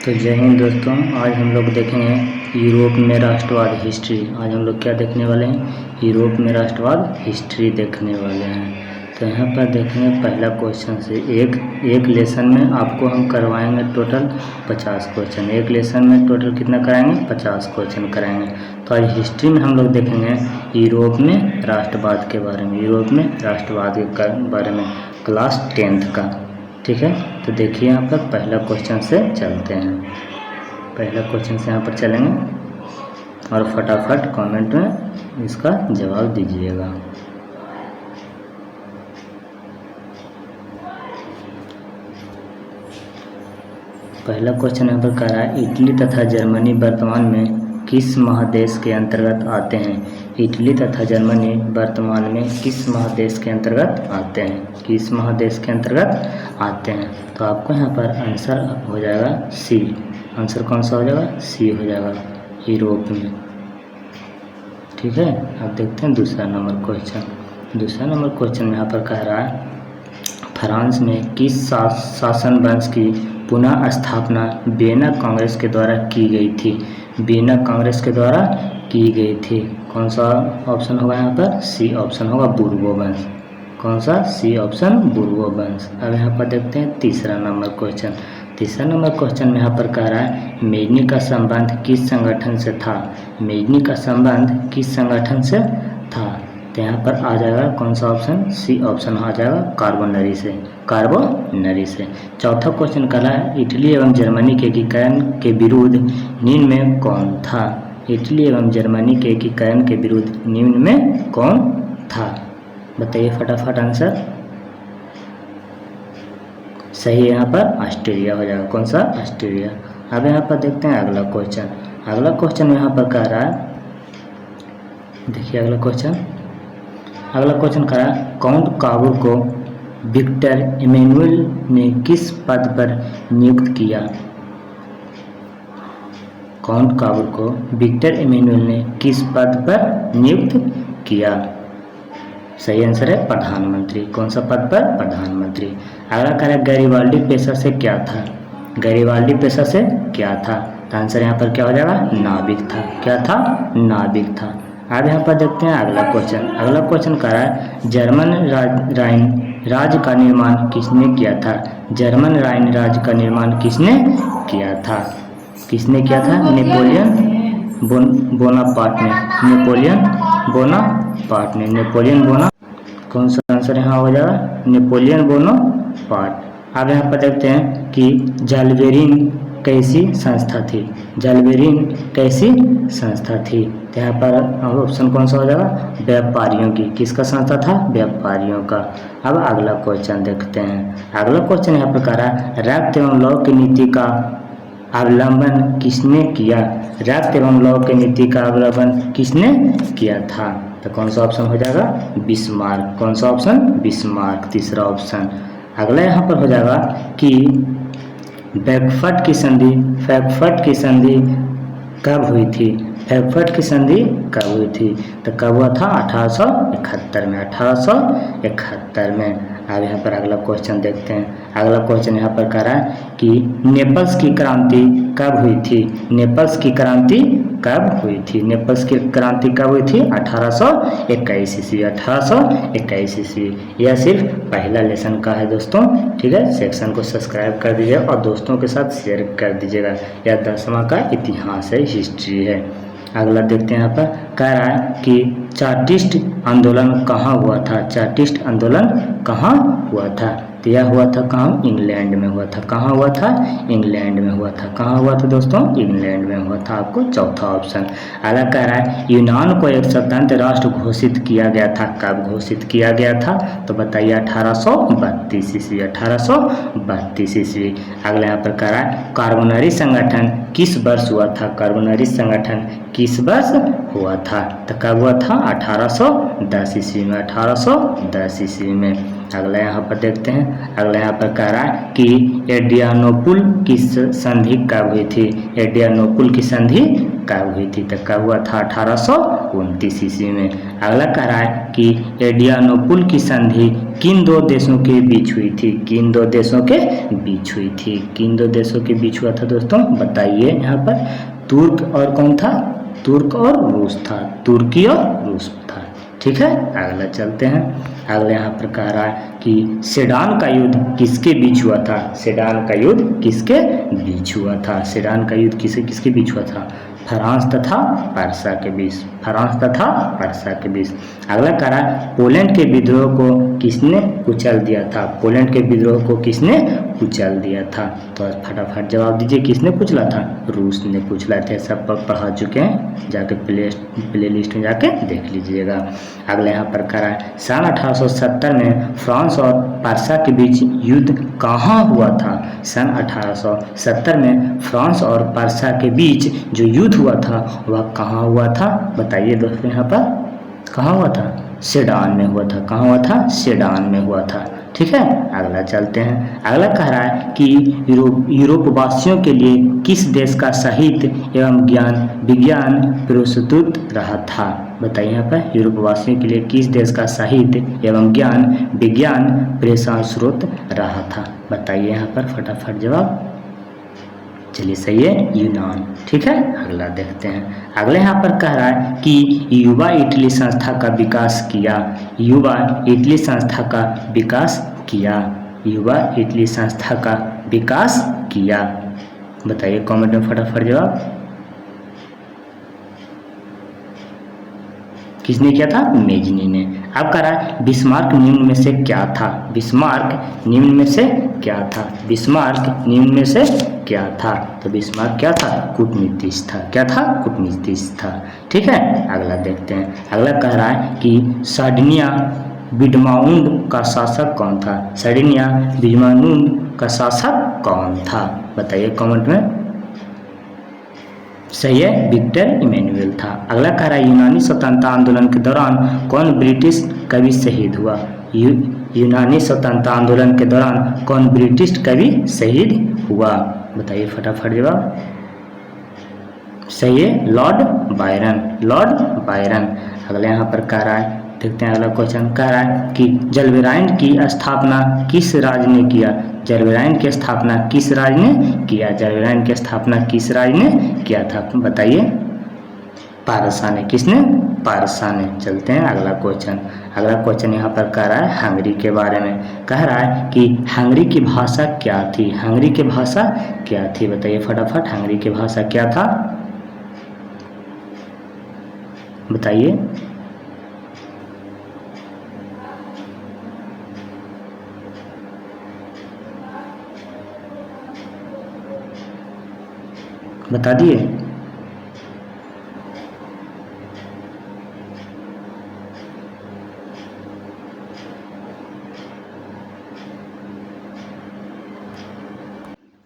तो जय हिंद दोस्तों, आज हम लोग देखेंगे यूरोप में राष्ट्रवाद हिस्ट्री। आज हम लोग क्या देखने वाले हैं? यूरोप में राष्ट्रवाद हिस्ट्री देखने वाले हैं। तो यहाँ पर देखेंगे पहला क्वेश्चन से एक लेसन में आपको हम करवाएंगे टोटल 50 क्वेश्चन। एक लेसन में टोटल कितना कराएंगे? 50 क्वेश्चन कराएंगे। तो आज हिस्ट्री में हम लोग देखेंगे यूरोप में राष्ट्रवाद के बारे में, यूरोप में राष्ट्रवाद के बारे में, क्लास 10th का। ठीक है, तो देखिए यहाँ पर पहला क्वेश्चन से चलते हैं। पहला क्वेश्चन से यहाँ पर चलेंगे और फटाफट कमेंट में इसका जवाब दीजिएगा। पहला क्वेश्चन यहाँ पर कह रहा है, इटली तथा जर्मनी वर्तमान में किस महादेश के अंतर्गत आते हैं? इटली तथा जर्मनी वर्तमान में किस महादेश के अंतर्गत आते हैं? किस महादेश के अंतर्गत आते हैं? तो आपको यहाँ पर आंसर हो जाएगा सी। आंसर कौन सा हो जाएगा? सी हो जाएगा, यूरोप में। ठीक है, अब देखते हैं दूसरा नंबर क्वेश्चन। दूसरा नंबर क्वेश्चन में यहाँ पर कह रहा है, फ्रांस में किस शासन वंश की पुनः स्थापना वियना कांग्रेस के द्वारा की गई थी? वियना कांग्रेस के द्वारा की गई थी। कौन सा ऑप्शन होगा यहाँ पर? सी ऑप्शन होगा, बूर्बो वंश। कौन सा? सी ऑप्शन, बूर्बो वंश। अब यहाँ पर देखते हैं तीसरा नंबर क्वेश्चन। तीसरा नंबर क्वेश्चन में यहाँ पर कह रहा है, मेजनी का संबंध किस संगठन से था? मेजनी का संबंध किस संगठन से था? तो यहाँ पर आ जाएगा कौन सा ऑप्शन? सी ऑप्शन आ जाएगा, कार्बोनरी से। कार्बोनरी से। चौथा क्वेश्चन कह रहा है, इटली एवं जर्मनी के एकीकरण के विरुद्ध निम्न में कौन था? इटली एवं जर्मनी के एकीकरण के विरुद्ध निम्न में कौन था? बताइए फटाफट आंसर। सही है, यहाँ पर ऑस्ट्रेलिया हो जाएगा। कौन सा? ऑस्ट्रेलिया। अब यहाँ पर देखते हैं अगला क्वेश्चन। अगला क्वेश्चन यहाँ पर कह रहा है, देखिए अगला क्वेश्चन। अगला क्वेश्चन कह रहा है, काउंट काबुल को विक्टर इमैनुअल ने किस पद पर नियुक्त किया? काउंट काबुल को विक्टर इमैनुअल ने किस पद पर नियुक्त किया? सही आंसर है प्रधानमंत्री। कौन सा पद पर? प्रधानमंत्री। अगला कह रहा है, गैरिबाल्डी पेशा से क्या था? गैरिबाल्डी पेशा से क्या था? तो आंसर यहाँ पर क्या हो जाएगा? नाविक था। क्या था? नाविक था। अब यहाँ पर देखते हैं अगला क्वेश्चन। अगला क्वेश्चन कह रहा है, जर्मन राइन राज्य का निर्माण किसने किया था? जर्मन राइन राज्य का निर्माण किसने किया था? किसने किया था? नेपोलियन बोनापार्ट ने। नेपोलियन बोनापार्ट ने। नेपोलियन बोना। कौन सा आंसर यहाँ हो जाएगा? Napoleon Bonaparte. अब यहाँ पर देखते हैं कि ज़ाल्बेरिन कैसी संस्था थी? ज़ाल्बेरिन कैसी संस्था थी? तो यहाँ पर ऑप्शन कौन सा हो जाएगा? व्यापारियों की। किसका संस्था था? व्यापारियों का। अब अगला क्वेश्चन देखते हैं। अगला क्वेश्चन यहाँ पर कह रहा है, रक्त एवं लौ की नीति का अवलंबन किसने किया? रक्त एवं लौ की नीति का अवलंबन किसने किया था? तो कौन सा ऑप्शन हो जाएगा? बिस्मार्क। कौन सा ऑप्शन? बिस्मार्क, तीसरा ऑप्शन। अगला यहाँ पर हो जाएगा कि फ्रैंकफर्ट की संधि कब हुई थी? फ्रैंकफर्ट की संधि कब हुई थी? तो कब हुआ था? 1871 में। 1871 में। अब यहाँ पर अगला क्वेश्चन देखते हैं। अगला क्वेश्चन यहाँ पर कह रहा है कि नेपल्स की क्रांति कब हुई थी? नेपल्स की क्रांति कब हुई थी? नेपल्स की क्रांति कब हुई थी? 1821 ईस्वी। 1821 ईस्वी। यह सिर्फ पहला लेसन का है दोस्तों। ठीक है, सेक्शन को सब्सक्राइब कर दीजिए और दोस्तों के साथ शेयर कर दीजिएगा। यह 10वां का इतिहास है, हिस्ट्री है। अगला देखते हैं। यहाँ पर कह रहा है कि चार्टिस्ट आंदोलन कहाँ हुआ था? चार्टिस्ट आंदोलन कहाँ हुआ था? तो यह हुआ था कहाँ? इंग्लैंड में हुआ था। कहाँ हुआ था? इंग्लैंड में हुआ था। कहाँ हुआ था दोस्तों? इंग्लैंड में हुआ था। आपको चौथा ऑप्शन। अगला कह रहा है, यूनान को एक स्वतंत्र राष्ट्र घोषित किया गया था। कब घोषित किया गया था? तो बताइए 1832 ईस्वी। 1832 ईस्वी। अगला यहाँ पर कह रहा है, कार्बोनरी संगठन किस वर्ष हुआ था? कार्बोनरी संगठन किस वर्ष हुआ था? तो कब हुआ था? 1810 ईस्वी में। 1810 ईस्वी में। अगला यहाँ पर देखते हैं, अगला यहाँ पर कह रहा है कि एड्रियानोपुल की संधि कब हुई थी। एड्रियानोपुल की संधि कब हुई थी, तो कब हुआ था 1829 ईस्वी में। अगला कह रहा है कि एड्रियानोपुल की संधि किन दो देशों के बीच हुई थी, किन दो देशों के बीच हुई थी, किन दो देशों के बीच हुआ था दोस्तों, बताइए। यहाँ पर तुर्क और कौन था, तुर्क और रूस था, तुर्की और रूस था। ठीक है, अगला चलते हैं। अगला यहाँ पर कह रहा है कि सेडान का युद्ध किसके बीच हुआ था, सेडान का युद्ध किसके बीच हुआ था, सेडान का युद्ध किसके किसके बीच हुआ था, फ्रांस तथा पर्सा के बीच, फ्रांस तथा पर्सा के बीच। अगला कह रहा है पोलैंड के विद्रोह को किसने कुचल दिया था, पोलैंड के विद्रोह को किसने कुचल दिया था, तो फटाफट जवाब दीजिए, किसने कुचला था, रूस ने कुचला थे। सब पढ़ा चुके हैं, जाके प्ले लिस्ट में जाके देख लीजिएगा। अगला यहाँ पर कह रहा है सन 1870 में फ्रांस और पर्सा के बीच युद्ध कहाँ हुआ था, सन 1870 में फ्रांस और पर्सा के बीच जो युद्ध हुआ था वह कहाँ हुआ था, बताइए दोस्तों। यहाँ पर कहाँ हुआ था, सेडान में हुआ था, कहाँ हुआ था, सेडान में हुआ था। ठीक है, अगला चलते हैं। अगला कह रहा है कि यूरोपवासियों के लिए किस देश का साहित्य एवं विज्ञान प्रस्तुत रहा था, बताइए। यहाँ पर यूरोपवासियों के लिए किस देश का साहित्य एवं विज्ञान प्रेषण स्रोत रहा था, बताइए। यहाँ पर फटाफट जवाब, चलिए सही है, यूनान। ठीक है, अगला देखते हैं। अगले यहाँ पर कह रहा है कि युवा इटली संस्था का विकास किया, युवा इटली संस्था का विकास किया, युवा इटली संस्था का विकास किया, बताइए कमेंट में फटाफट जवाब, किसने किया था, मेजनी ने। अब कह रहा है बिस्मार्क निम्न में से क्या था, बिस्मार्क निम्न में से क्या था, बिस्मार्क निम्न में से क्या था, तो बिस्मार्क क्या था, कूटनीतिज्ञ था, क्या था, कूटनीतिज्ञ था। ठीक है, अगला देखते हैं। अगला कह रहा है कि सार्डिनिया विडमाउंड का शासक कौन था, सार्डिनिया विडमाउंड का शासक कौन था, बताइए कमेंट में। सही है, विक्टर इमैनुअल था। अगला कह रहा है यूनानी स्वतंत्रता आंदोलन के दौरान कौन ब्रिटिश कवि शहीद हुआ, यूनानी स्वतंत्रता आंदोलन के दौरान कौन ब्रिटिश कवि शहीद हुआ, बताइए फटाफट जवाब। सही है, लॉर्ड बायरन, लॉर्ड बायरन। अगला यहाँ पर कह रहा है, देखते हैं अगला क्वेश्चन। कह रहा है कि जलवेराइन की स्थापना किस राज ने किया, जलवेराइन की स्थापना किस राज ने किया, जलवेराइन की स्थापना किस राज ने किया था, बताइए। पारसा ने, किसने, पारसा ने। चलते हैं अगला क्वेश्चन। अगला क्वेश्चन यहाँ पर कह रहा है हंगरी के बारे में, कह रहा है कि हंगरी की भाषा क्या थी, हंगरी की भाषा क्या थी, बताइए फटाफट, हंगरी की भाषा क्या था, बताइए। बता दिए,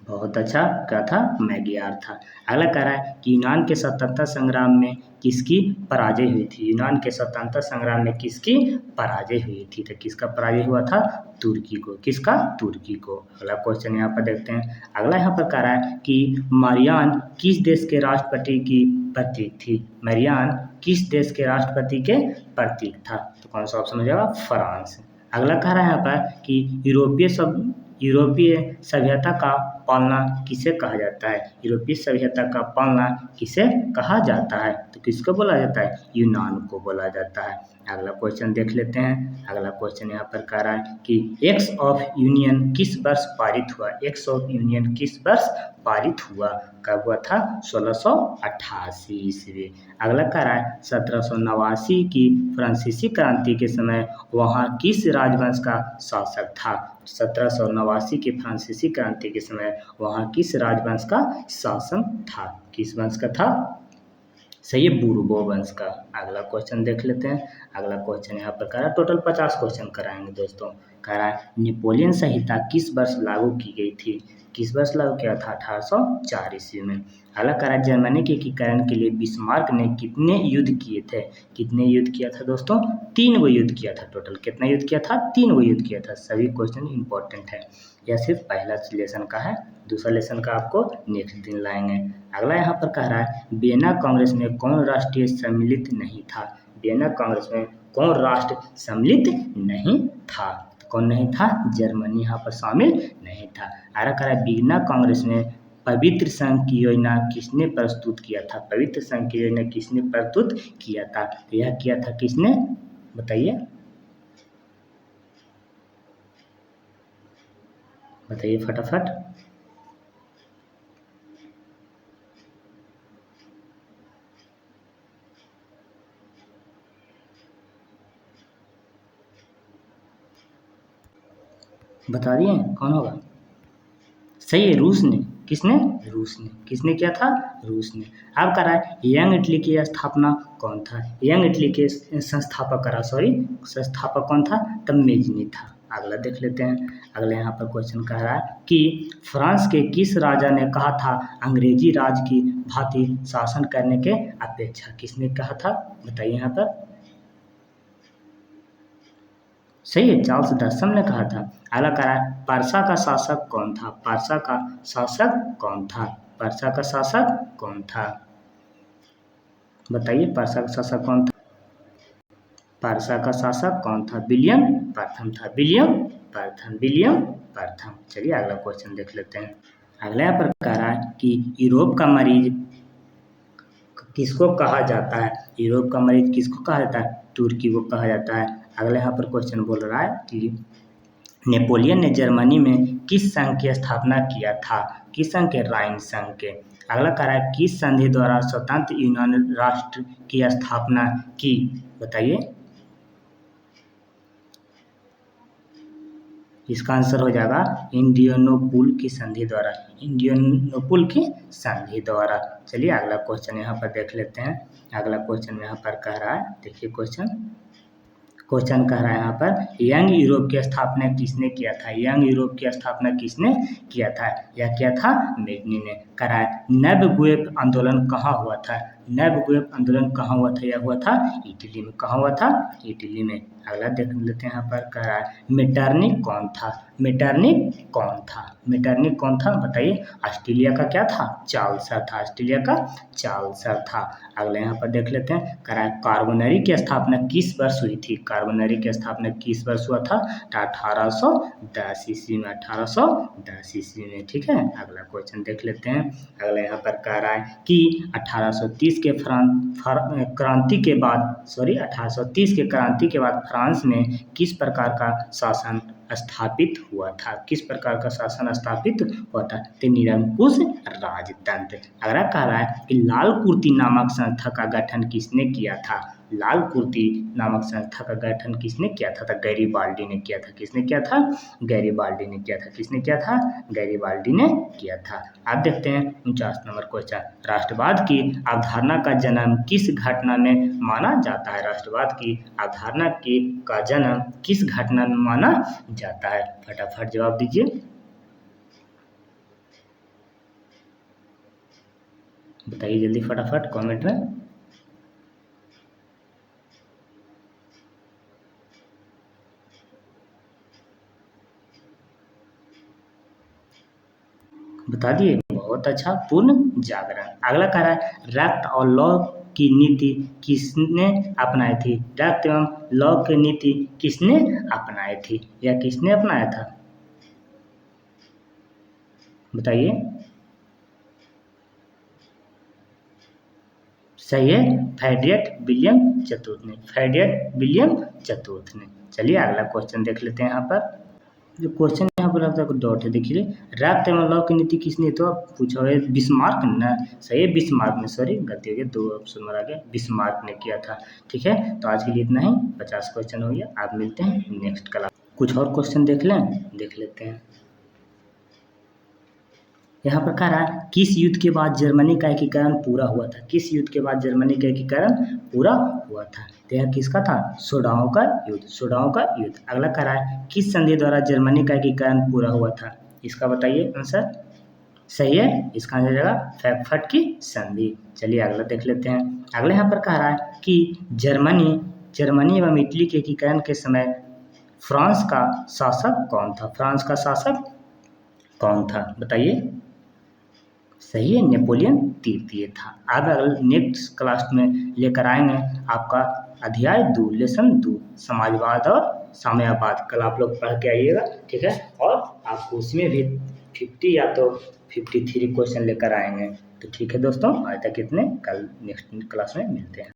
बहुत अच्छा, क्या था, मैगियार था। अगला कह रहा है कि यूनान के स्वतंत्रता संग्राम में किसकी पराजय हुई थी, यूनान के स्वतंत्रता संग्राम में किसकी पराजय हुई थी, तो किसका पराजय हुआ था, तुर्की को, किसका, तुर्की को। अगला क्वेश्चन यहाँ पर देखते हैं। अगला यहाँ पर कह रहा है कि मारियान किस देश के राष्ट्रपति की प्रतीक थी, मारियान किस देश के राष्ट्रपति के प्रतीक था, तो कौन सा ऑप्शन हो जाएगा, फ्रांस। अगला कह रहा है यहाँ पर कि यूरोपीय सभ्यता का पालना किसे कहा जाता है, यूरोपीय सभ्यता का पालना किसे कहा जाता है, तो किसको बोला जाता है, यूनान को बोला जाता है। अगला क्वेश्चन देख लेते हैं। अगला क्वेश्चन यहाँ पर कह रहा है कि एक्ट ऑफ यूनियन किस वर्ष पारित हुआ, एक्ट ऑफ यूनियन किस वर्ष पारित हुआ, कब हुआ था, 1688 ईस्वी। अगला कह रहा है 1789 की फ्रांसीसी क्रांति के समय वहाँ किस राजवंश का शासक था, 1789 की फ्रांसीसी क्रांति के समय वहाँ किस राजवंश का शासन था, किस वंश का था, सही है, बूर्बो वंश का। अगला क्वेश्चन देख लेते हैं। अगला क्वेश्चन यहाँ पर कह रहा है, टोटल 50 क्वेश्चन कराएंगे दोस्तों। कह रहा है नेपोलियन संहिता किस वर्ष लागू की गई थी, किस वर्ष लागू किया था? 1804 ईस्वी में। अगला कह रहा है जर्मनी के एकीकरण के लिए बिस्मार्क ने कितने युद्ध किए थे? कितने युद्ध किया था दोस्तों? 3 गो युद्ध किया था टोटल। कितना युद्ध किया था? 3 गो युद्ध किया था। सभी क्वेश्चन इंपॉर्टेंट है। यह सिर्फ पहला लेसन का है, दूसरा लेसन का आपको नेक्स्ट दिन लाएंगे। अगला यहाँ पर कह रहा है वियना कांग्रेस में कौन राष्ट्रीय सम्मिलित नहीं था? वियना कांग्रेस में कौन राष्ट्र सम्मिलित नहीं था? कौन नहीं था? जर्मनी यहाँ पर शामिल नहीं था। अगला कह रहा है वियना कांग्रेस में पवित्र संघ की योजना किसने प्रस्तुत किया था? पवित्र संघ की योजना किसने प्रस्तुत किया था? तो यह किया था किसने? बताइए बताइए फटाफट। बता दिए कौन होगा? सही है, रूस ने। किसने? रूस ने। किसने किया था? रूस ने। अब कह रहा है यंग इटली की स्थापना कौन था? यंग इटली के संस्थापक संस्थापक कौन था? तब मेजनी था। अगला देख लेते हैं। अगले यहाँ पर क्वेश्चन कह रहा है कि फ्रांस के किस राजा ने कहा था अंग्रेजी राज की भांति शासन करने के अपेक्षा? किसने कहा था? बताइए यहाँ पर। सही है, चार्ल्स दसम ने कहा था। अगला कह रहा है पर्सा का शासक कौन था? पर्सा का शासक कौन था? पर्सा का शासक कौन था? बताइए पर्सा का शासक कौन था? पर्सा का शासक कौन था? विलियम प्रथम था। विलियम प्रथम। चलिए अगला क्वेश्चन देख लेते हैं। अगला यहाँ पर कह रहा है कि यूरोप का मरीज किसको कहा जाता है? यूरोप का मरीज किसको कहा जाता है? तुर्की को कहा जाता है। अगला यहाँ पर क्वेश्चन बोल रहा है कि नेपोलियन ने जर्मनी में किस संघ की स्थापना किया था? किस संघ के? राइन संघ के। अगला कह रहा है किस संधि द्वारा स्वतंत्र यूनान राष्ट्र की स्थापना की? बताइए। इसका आंसर हो जाएगा इंडियनोपुल की संधि द्वारा। इंडियनोपुल की संधि द्वारा। चलिए अगला क्वेश्चन यहाँ पर देख लेते हैं। अगला क्वेश्चन यहाँ पर कह रहा है, देखिए क्वेश्चन कह रहा है यहाँ पर यंग यूरोप की स्थापना किसने किया था? यंग यूरोप की स्थापना किसने किया था? यह किया था मेजनी ने। कह रहा है नवगुएप आंदोलन कहाँ हुआ था? नवगुएप आंदोलन कहाँ हुआ था? यह हुआ था इटली में। कहाँ हुआ था? इटली में। अगला देख लेते हैं। यहाँ पर कह रहा है मेटरनिक कौन था? मेटरनिक कौन था? मेटरनिक कौन था? बताइए। ऑस्ट्रेलिया का क्या था? चार्ल्सर था। ऑस्ट्रेलिया का चार्ल्सर था। अगले यहाँ पर देख लेते हैं। कह रहा है कार्बोनरी की स्थापना किस वर्ष हुई थी? कार्बोनरी की स्थापना किस वर्ष हुआ था? 1810 ईस्वी में। 1810 ईस्वी में। ठीक है। अगला क्वेश्चन देख लेते हैं। अगला यहाँ पर कह रहा है कि 1830 के क्रांति के बाद 1830 के क्रांति के बाद फ्रांस में किस प्रकार का शासन स्थापित हुआ था? किस प्रकार का शासन स्थापित हुआ था? तो निरंकुश राजतंत्र। अगला कह रहा है कि लाल कुर्ती नामक संस्था का गठन किसने किया था? लाल कुर्ती नामक संस्था का गठन किसने किया था? तो गैरीबाल्डी ने किया था। किसने किया था? गैरीबाल्डी ने किया था। किसने किया था? गैरीबाल्डी ने किया था। अब देखते हैं 49 नंबर क्वेश्चन। राष्ट्रवाद की अवधारणा का जन्म किस घटना में माना जाता है? राष्ट्रवाद की अवधारणा का जन्म किस घटना में माना जाता है? फटाफट जवाब दीजिए। बताइए जल्दी फटाफट कमेंट में। बता दिए। बहुत अच्छा, पूर्ण जागरण। अगला कह रहा है रक्त और लौ की नीति किसने अपनाई थी? रक्त एवं लौ की नीति किसने अपनाई थी? या किसने अपनाया था? बताइए। सही है, फेडरिक विलियम चतुर्थ ने। फेडरिक विलियम चतुर्थ ने। चलिए अगला क्वेश्चन देख लेते हैं। यहाँ पर जो क्वेश्चन यहाँ पर आपका डॉट है, देखिए रक्त एवं लौ की नीति किसने तो पूछा है? बिस्मार्क ने। सही है, बिस्मार्क ने। सॉरी गलती हो गई, 2 ऑप्शन मारा गया। बिस्मार्क ने किया था। ठीक है, तो आज के लिए इतना ही। 50 क्वेश्चन हो गया। आप मिलते हैं नेक्स्ट क्लास। कुछ और क्वेश्चन देख लेते हैं। यहाँ पर कह रहा है किस युद्ध के बाद जर्मनी का एकीकरण पूरा हुआ था? किस युद्ध के बाद जर्मनी का एकीकरण पूरा हुआ था? तो यह किसका था? सोडाओं का युद्ध। सोडाओं का युद्ध। अगला कह रहा है किस संधि द्वारा जर्मनी का एकीकरण पूरा हुआ था? इसका बताइए आंसर। सही है, इसका आंसर जाएगा फ्रैंकफर्ट की संधि। चलिए अगला देख लेते हैं। अगले यहाँ पर कह रहा है कि जर्मनी एवं इटली के एकीकरण के समय फ्रांस का शासक कौन था? फ्रांस का शासक कौन था बताइए। सही है, नेपोलियन तृतीय था। अब नेक्स्ट क्लास में लेकर आएंगे आपका अध्याय 2 लेसन 2 समाजवाद और साम्यवाद। कल आप लोग पढ़ के आइएगा, ठीक है। और आपको उसमें भी 50 या तो 53 क्वेश्चन लेकर आएंगे। तो ठीक है दोस्तों, आज तक इतने, कल नेक्स्ट क्लास में मिलते हैं।